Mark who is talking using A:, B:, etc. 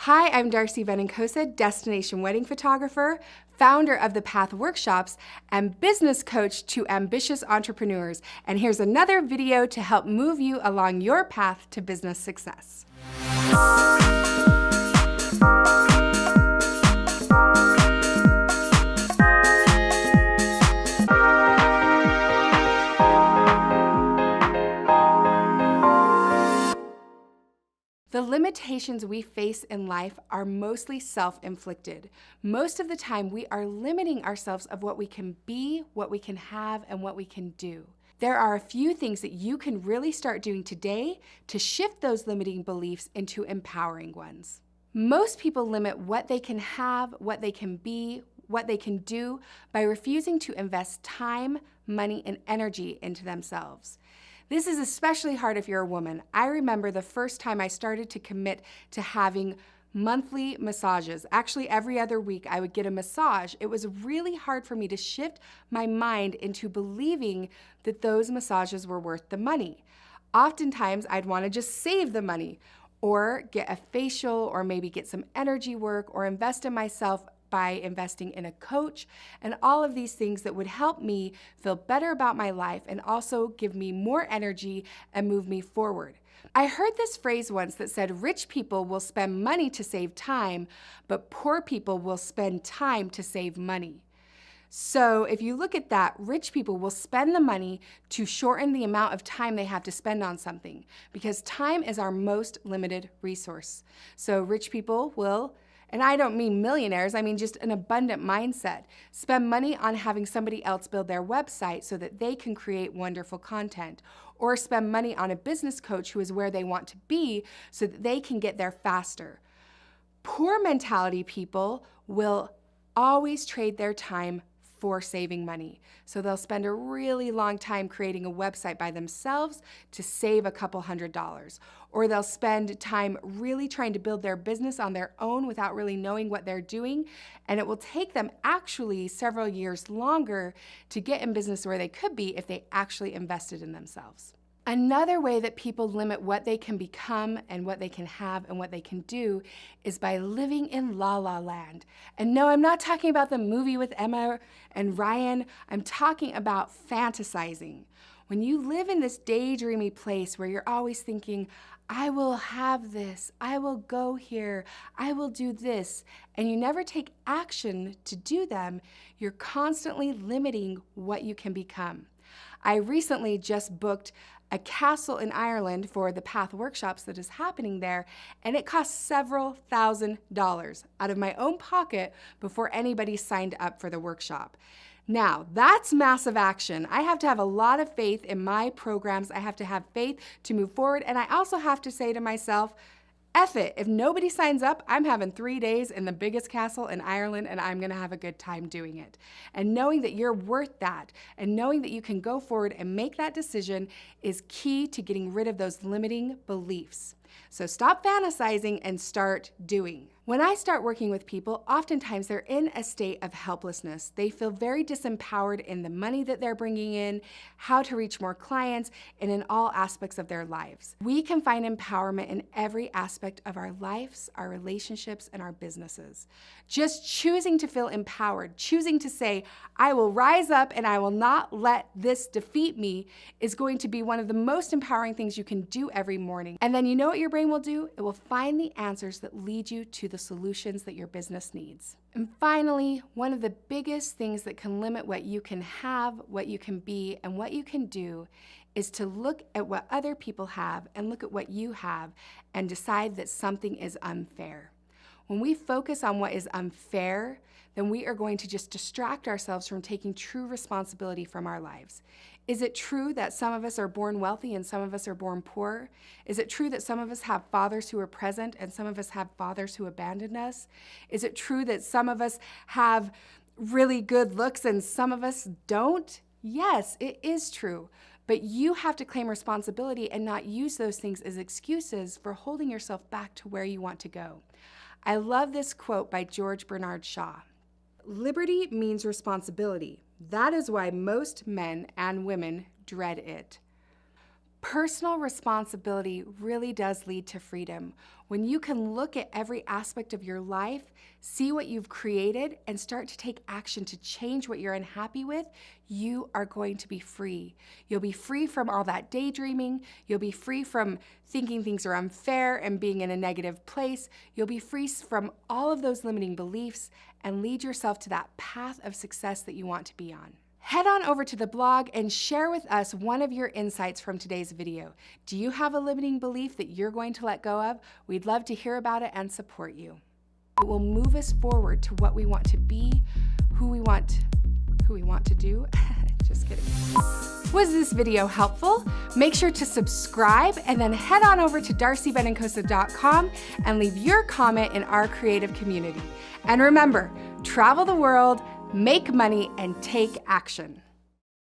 A: Hi, I'm Darcy Venencosa, destination wedding photographer, founder of the Path Workshops, and business coach to ambitious entrepreneurs. And here's another video to help move you along your path to business success. The limitations we face in life are mostly self-inflicted. Most of the time, we are limiting ourselves of what we can be, what we can have, and what we can do. There are a few things that you can really start doing today to shift those limiting beliefs into empowering ones. Most people limit what they can have, what they can be, what they can do by refusing to invest time, money, and energy into themselves. This is especially hard if you're a woman. I remember the first time I started to commit to having monthly massages. Actually, every other week I would get a massage. It was really hard for me to shift my mind into believing that those massages were worth the money. Oftentimes, I'd want to just save the money or get a facial or maybe get some energy work or invest in myself by investing in a coach and all of these things that would help me feel better about my life and also give me more energy and move me forward. I heard this phrase once that said, rich people will spend money to save time, but poor people will spend time to save money. So if you look at that, rich people will spend the money to shorten the amount of time they have to spend on something because time is our most limited resource. So rich people will, and I don't mean millionaires, I mean just an abundant mindset, spend money on having somebody else build their website so that they can create wonderful content, or spend money on a business coach who is where they want to be so that they can get there faster. Poor mentality people will always trade their time for saving money. So they'll spend a really long time creating a website by themselves to save a couple $100s. Or they'll spend time really trying to build their business on their own without really knowing what they're doing. And it will take them actually several years longer to get in business where they could be if they actually invested in themselves. Another way that people limit what they can become and what they can have and what they can do is by living in La La Land. And no, I'm not talking about the movie with Emma and Ryan. I'm talking about fantasizing. When you live in this daydreamy place where you're always thinking, I will have this, I will go here, I will do this, and you never take action to do them, you're constantly limiting what you can become. I recently just booked a castle in Ireland for the Path Workshops that is happening there, and it cost several $1,000s out of my own pocket before anybody signed up for the workshop. Now, that's massive action. I have to have a lot of faith in my programs. I have to have faith to move forward, and I also have to say to myself, F it, if nobody signs up, I'm having 3 days in the biggest castle in Ireland and I'm gonna have a good time doing it. And knowing that you're worth that and knowing that you can go forward and make that decision is key to getting rid of those limiting beliefs. So stop fantasizing and start doing. When I start working with people, oftentimes they're in a state of helplessness. They feel very disempowered in the money that they're bringing in, how to reach more clients, and in all aspects of their lives. We can find empowerment in every aspect of our lives, our relationships, and our businesses. Just choosing to feel empowered, choosing to say, I will rise up and I will not let this defeat me is going to be one of the most empowering things you can do every morning. And then you know what your brain will do? It will find the answers that lead you to the solutions that your business needs. And finally, one of the biggest things that can limit what you can have, what you can be, and what you can do is to look at what other people have and look at what you have and decide that something is unfair. When we focus on what is unfair, then we are going to just distract ourselves from taking true responsibility from our lives. Is it true that some of us are born wealthy and some of us are born poor? Is it true that some of us have fathers who are present and some of us have fathers who abandoned us? Is it true that some of us have really good looks and some of us don't? Yes, it is true. But you have to claim responsibility and not use those things as excuses for holding yourself back to where you want to go. I love this quote by George Bernard Shaw. Liberty means responsibility. That is why most men and women dread it. Personal responsibility really does lead to freedom. When you can look at every aspect of your life, see what you've created, and start to take action to change what you're unhappy with, you are going to be free. You'll be free from all that daydreaming. You'll be free from thinking things are unfair and being in a negative place. You'll be free from all of those limiting beliefs and lead yourself to that path of success that you want to be on. Head on over to the blog and share with us one of your insights from today's video. Do you have a limiting belief that you're going to let go of? We'd love to hear about it and support you. It will move us forward to what we want to be, who we want to do. Just kidding. Was this video helpful? Make sure to subscribe and then head on over to darcybenencosa.com and leave your comment in our creative community. And remember, travel the world, make money, and take action.